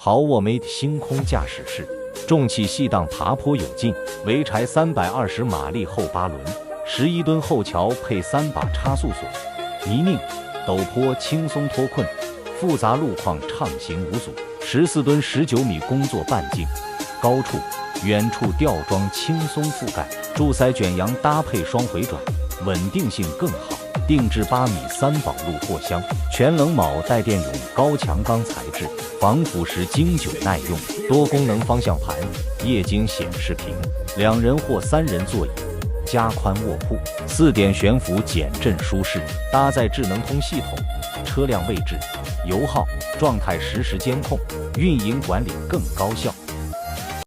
豪沃 Mate 星空驾驶室，重气细档爬坡有劲，潍柴320马力后8轮，11吨后桥配3把差速锁，泥泞、陡坡轻松脱困，复杂路况畅行无阻，14吨19米工作半径，高处、远处吊装轻松覆盖，柱塞卷扬搭配双回转，稳定性更好。定制8米3宝路货箱，全棱铆带电泳高强钢材质，防腐蚀经久耐用，多功能方向盘，液晶显示屏，2人或3人座椅，加宽卧铺，4点悬浮减震舒适，搭载智能通系统，车辆位置、油耗、状态实时监控，运营管理更高效。